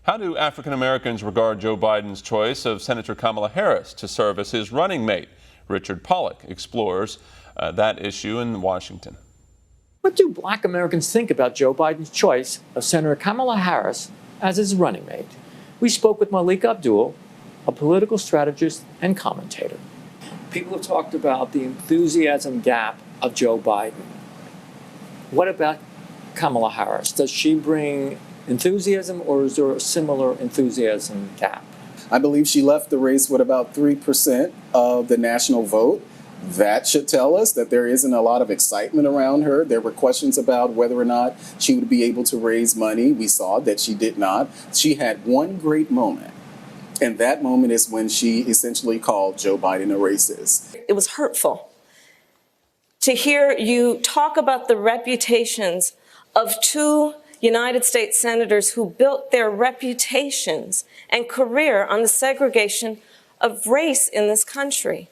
How do African Americans regard Joe Biden's choice of Senator Kamala Harris to serve as his running mate? Richard Pollock explores that issue in Washington. What do Black Americans think about Joe Biden's choice of Senator Kamala Harris as his running mate? We spoke with Malik Abdul, a political strategist and commentator. People have talked about the enthusiasm gap of Joe Biden. What about Kamala Harris? Does she bring enthusiasm, or is there a similar enthusiasm gap? I believe she left the race with about 3% of the national vote. That should tell us that there isn't a lot of excitement around her. There were questions about whether or not she would be able to raise money. We saw that she did not. She had one great moment, and that moment is when she essentially called Joe Biden a racist. It was hurtful to hear you talk about the reputations of two United States senators who built their reputations and career on the segregation of race in this country.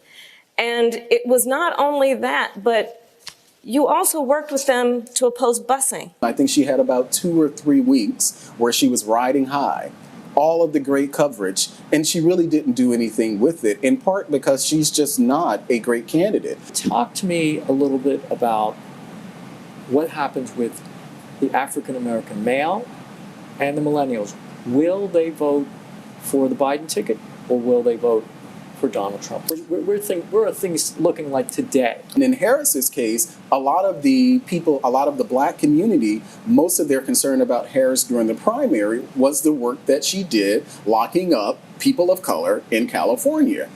And it was not only that, but you also worked with them to oppose busing. I think she had about 2 or 3 weeks where she was riding high, all of the great coverage, and she really didn't do anything with it, in part because she's just not a great candidate. Talk to me a little bit about what happens with the African American male and the millennials. Will they vote for the Biden ticket, or will they vote for Donald Trump? Where are things looking like today? And in Harris's case, a lot of the people, a lot of the Black community, most of their concern about Harris during the primary was the work that she did locking up people of color in California.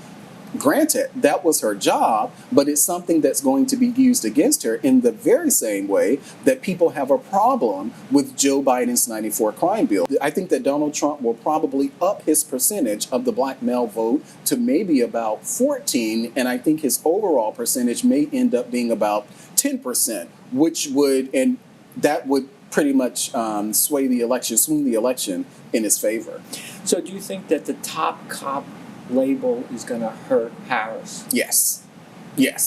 Granted, that was her job, but it's something that's going to be used against her in the very same way that people have a problem with Joe Biden's 94 crime bill. I think that Donald Trump will probably up his percentage of the Black male vote to maybe about 14, and I think his overall percentage may end up being about 10%, that would pretty much swing the election in his favor. So do you think that the top cop label is going to hurt Harris? Yes,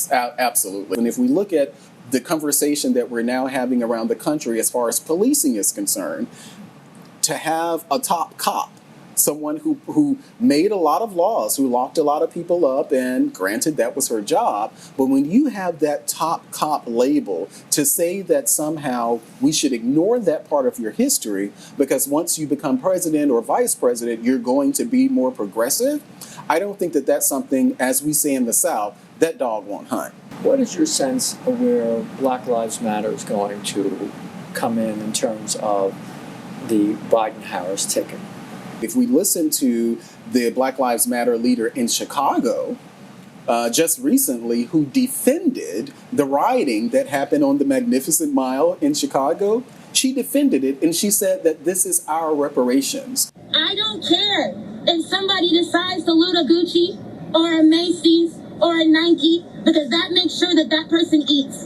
absolutely. And if we look at the conversation that we're now having around the country as far as policing is concerned, to have a top cop, someone who made a lot of laws, who locked a lot of people up, and granted that was her job, but when you have that top cop label, to say that somehow we should ignore that part of your history because once you become president or vice president, you're going to be more progressive, I don't think that that's something, as we say in the South, that dog won't hunt. What is your sense of where Black Lives Matter is going to come in terms of the Biden-Harris ticket? If we listen to the Black Lives Matter leader in Chicago just recently, who defended the rioting that happened on the Magnificent Mile in Chicago, she defended it and she said that this is our reparations. I don't care if somebody decides to loot a Gucci or a Macy's or a Nike, because that makes sure that that person eats.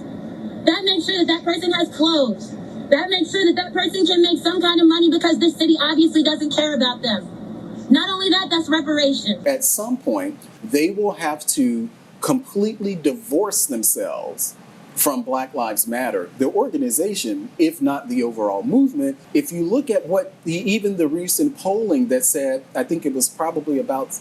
That makes sure that that person has clothes. That makes sure that that person can make some kind of money because this city obviously doesn't care about them. Not only that, that's reparation. At some point, they will have to completely divorce themselves from Black Lives Matter, the organization, if not the overall movement. If you look at what even the recent polling that said, I think it was probably about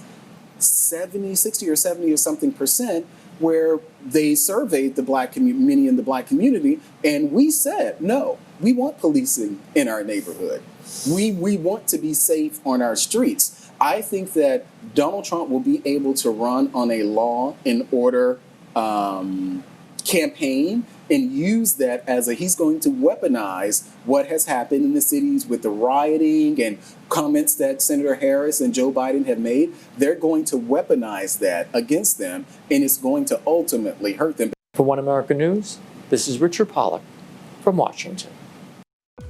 60 or 70 or something percent, where they surveyed the many in the Black community, and we said, no, we want policing in our neighborhood. We want to be safe on our streets. I think that Donald Trump will be able to run on a law and order campaign and use that as he's going to weaponize what has happened in the cities with the rioting and comments that Senator Harris and Joe Biden have made. They're going to weaponize that against them, and it's going to ultimately hurt them. For One America News, this is Richard Pollock from Washington.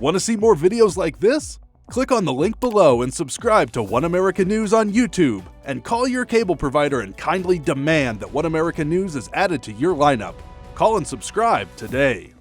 Want to see more videos like this? Click on the link below and subscribe to One America News on YouTube, and call your cable provider and kindly demand that One America News is added to your lineup. Call and subscribe today.